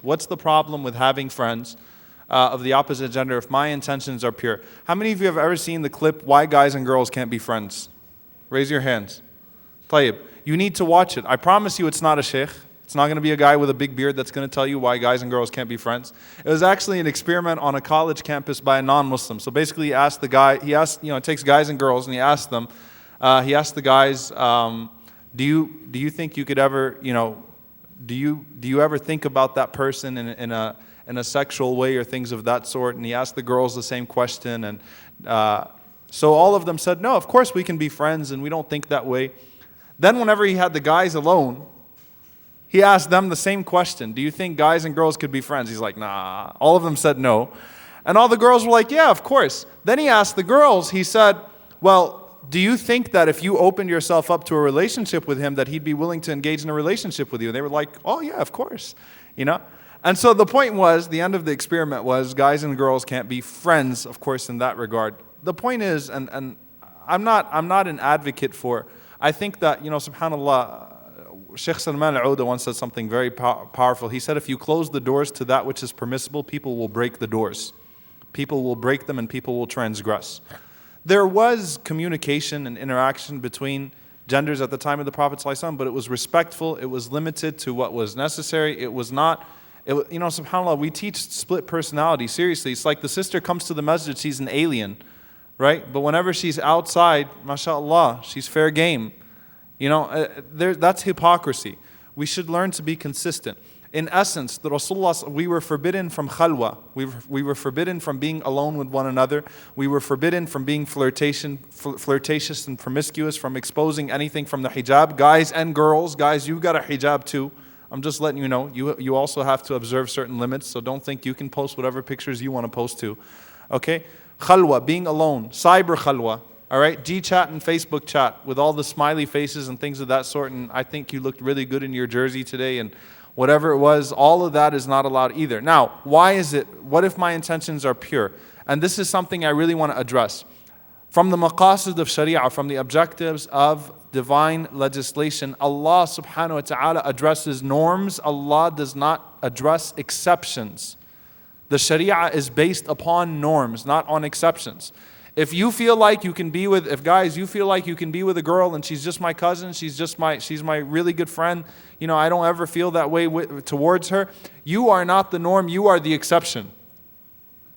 What's the problem with having friends of the opposite gender if my intentions are pure? How many of you have ever seen the clip, Why Guys and Girls Can't Be Friends? Raise your hands. Tayyib. You need to watch it. I promise you it's not a sheikh. It's not going to be a guy with a big beard that's going to tell you why guys and girls can't be friends. It was actually an experiment on a college campus by a non-Muslim. So basically he asked the guy, it takes guys and girls and he asked the guys, do you think you could ever, do you ever think about that person in a sexual way or things of that sort? And he asked the girls the same question, and so all of them said, no, of course we can be friends and we don't think that way. Then whenever he had the guys alone, he asked them the same question. Do you think guys and girls could be friends? He's like, nah. All of them said no. And all the girls were like, yeah, of course. Then he asked the girls, he said, well, do you think that if you opened yourself up to a relationship with him that he'd be willing to engage in a relationship with you? And they were like, oh yeah, of course. And so the point was, the end of the experiment was, guys and girls can't be friends, of course, in that regard. The point is, and I'm not an advocate for, I think that, subhanAllah, Sheikh Suleiman once said something very powerful. He said, if you close the doors to that which is permissible, people will break the doors. People will break them and people will transgress. There was communication and interaction between genders at the time of the Prophet ﷺ, but it was respectful, it was limited to what was necessary, it was not, subhanAllah, we teach split personality, seriously. It's like the sister comes to the masjid, she's an alien, right? But whenever she's outside, mashallah, she's fair game. That's hypocrisy. We should learn to be consistent. In essence, the Rasulullah, we were forbidden from khalwa. We were forbidden from being alone with one another. We were forbidden from being flirtatious and promiscuous, from exposing anything from the hijab. Guys and girls, guys, you got a hijab too. I'm just letting you know, you also have to observe certain limits, so don't think you can post whatever pictures you want to post too. Okay? Khalwa, being alone, cyber khalwa. All right, G-chat and Facebook chat with all the smiley faces and things of that sort, and I think you looked really good in your jersey today, and whatever it was, all of that is not allowed either. Now, why is it? What if my intentions are pure? And this is something I really want to address. From the maqasid of Sharia, from the objectives of divine legislation, Allah subhanahu wa ta'ala addresses norms. Allah does not address exceptions. The Sharia is based upon norms, not on exceptions. If you feel like you can be with, you feel like you can be with a girl and she's just my cousin, she's my really good friend, I don't ever feel that way towards her, you are not the norm, you are the exception.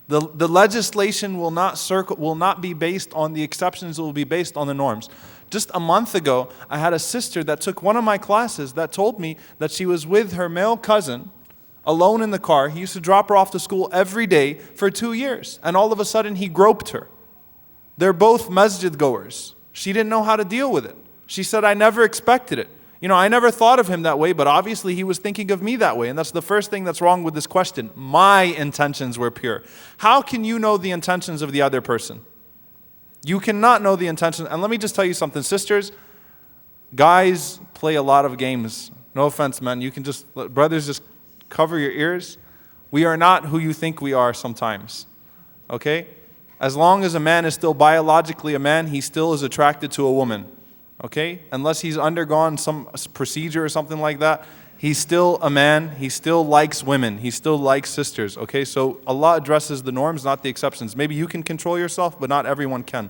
The legislation will not be based on the exceptions, it will be based on the norms. Just a month ago, I had a sister that took one of my classes that told me that she was with her male cousin, alone in the car. He used to drop her off to school every day for 2 years, and all of a sudden he groped her. They're both masjid goers. She didn't know how to deal with it. She said, I never expected it. I never thought of him that way, but obviously he was thinking of me that way. And that's the first thing that's wrong with this question. My intentions were pure. How can you know the intentions of the other person? You cannot know the intentions. And let me just tell you something, sisters. Guys play a lot of games. No offense, man. Brothers, just cover your ears. We are not who you think we are sometimes. Okay? As long as a man is still biologically a man, he still is attracted to a woman. Okay? Unless he's undergone some procedure or something like that, he's still a man. He still likes women. He still likes sisters. Okay? So Allah addresses the norms, not the exceptions. Maybe you can control yourself, but not everyone can.